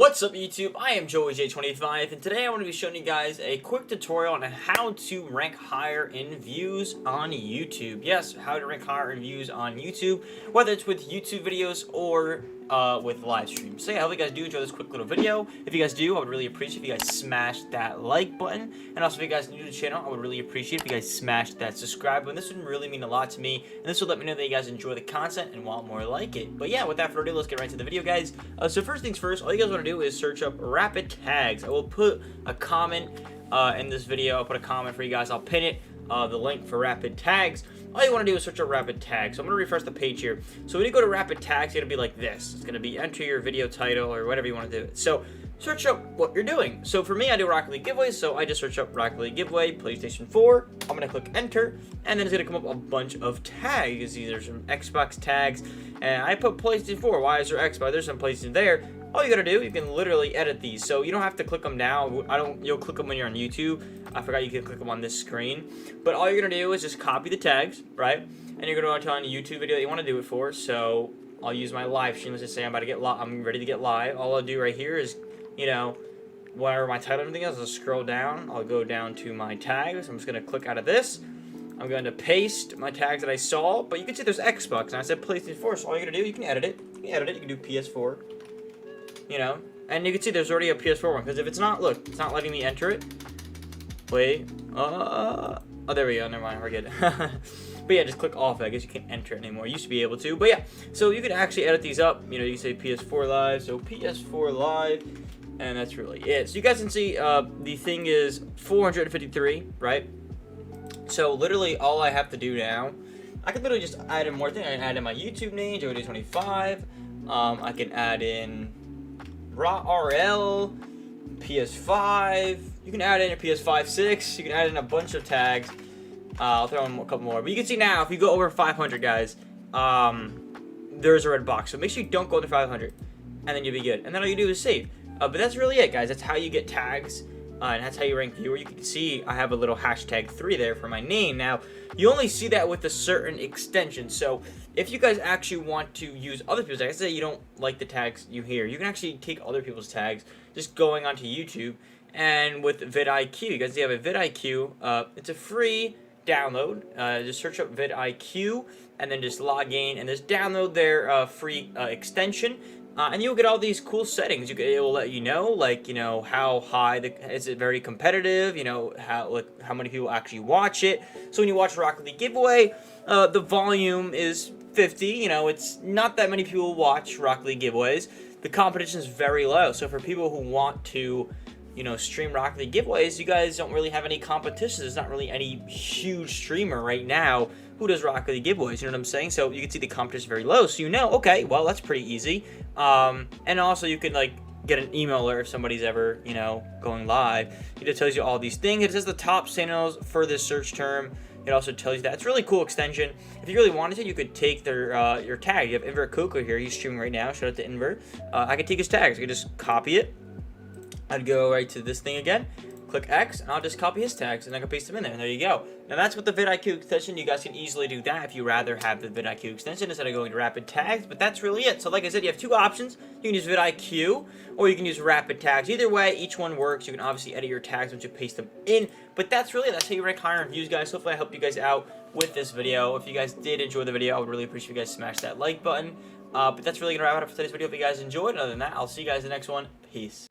What's up YouTube, I am JoeyJ25 and today I want to be showing you guys a quick tutorial on how to rank higher in views on YouTube. Yes, how to rank higher in views on YouTube, whether it's with YouTube videos or with live streams. So yeah, I hope you guys do enjoy this quick little video. If you guys do, I would really appreciate if you guys smash that like button. And also if you guys are new to the channel, I would really appreciate if you guys smash that subscribe button. This would really mean a lot to me, and this would let me know that you guys enjoy the content and want more like it. But yeah, without further ado, let's get right to the video, guys. So first things first, all you guys want to do is search up rapid tags. I will put a comment in this video. I'll put a comment for you guys. I'll pin it, the link for rapid tags. All you want to do is search up rapid tags. So I'm going to refresh the page here. So when you go to rapid tags, it's going to be like this. It's going to be enter your video title or whatever you want to do it. So search up what you're doing. So for me, I do Rocket League giveaways. So I just search up Rocket League giveaway, PlayStation 4. I'm going to click enter. And then it's going to come up a bunch of tags. You can see there's some Xbox tags. And I put PlayStation 4. Why is there Xbox? There's some PlayStation there. All you gotta do, you can literally edit these. So you don't have to click them now. You'll click them when you're on YouTube. I forgot you can click them on this screen. But all you're gonna do is just copy the tags, right? And you're gonna go to a YouTube video that you want to do it for. So I'll use my live stream. Let's just say I'm ready to get live. All I'll do right here is, you know, whatever my title and everything is, I'll scroll down. I'll go down to my tags. I'm just gonna click out of this. I'm going to paste my tags that I saw. But you can see there's Xbox, and I said PlayStation 4. So all you're gonna do, you can edit it. You can do PS4. You know, and you can see there's already a PS4 one, because if it's not, look, it's not letting me enter it. Wait, oh, there we go, never mind, we're good. But yeah, just click off it. I guess you can't enter it anymore. You used to be able to, but yeah, so you can actually edit these up. You know, you say PS4 Live, so PS4 Live, and that's really it. So you guys can see the thing is 453, right? So literally all I have to do now, I can literally just add in more things. I can add in my YouTube name, JoeyJ25. I can add in RL, PS5, you can add in a PS5, 6, you can add in a bunch of tags. I'll throw in a couple more. But you can see now, if you go over 500, guys, there's a red box. So make sure you don't go under 500, and then you'll be good. And then all you do is save. But that's really it, guys. That's how you get tags, and that's how you rank viewer. You can see I have a little hashtag 3 there for my name. Now, you only see that with a certain extension. So if you guys actually want to use other people's tags, say you don't like the tags you hear, you can actually take other people's tags just going onto YouTube. And with vidIQ, you guys see I have a vidIQ. It's a free download. Just search up vidIQ and then just log in and just download their free extension. And you'll get all these cool settings. It will let you know, like, you know, how high is it very competitive, you know, how many people actually watch it. So when you watch Rocket League giveaway, the volume is 50. You know, it's not that many people watch Rocket League giveaways. The competition is very low. So for people who want to, you know, stream Rocket League giveaways, you guys don't really have any competition. There's not really any huge streamer right now who does Rocket League giveaways, you know what I'm saying? So you can see the competition is very low, so you know, okay, well, that's pretty easy. And also you can, like, get an email alert if somebody's ever, you know, going live. It just tells you all these things. It says the top signals for this search term. It also tells you that. It's a really cool extension. If you really wanted to, you could take their your tag. You have Invert Coco here. He's streaming right now. Shout out to Invert. I could take his tags. I could just copy it. I'd go right to this thing again, click X, and I'll just copy his tags, and I can paste them in there, and there you go. Now that's with the vidIQ extension. You guys can easily do that if you rather have the vidIQ extension instead of going to rapid tags, but that's really it. So like I said, you have two options. You can use vidIQ, or you can use rapid tags. Either way, each one works. You can obviously edit your tags once you paste them in, but that's really it. That's how you rank higher in views, guys. Hopefully I helped you guys out with this video. If you guys did enjoy the video, I would really appreciate if you guys smash that like button. But that's really going to wrap it up for today's video. If you guys enjoyed, other than that, I'll see you guys in the next one. Peace.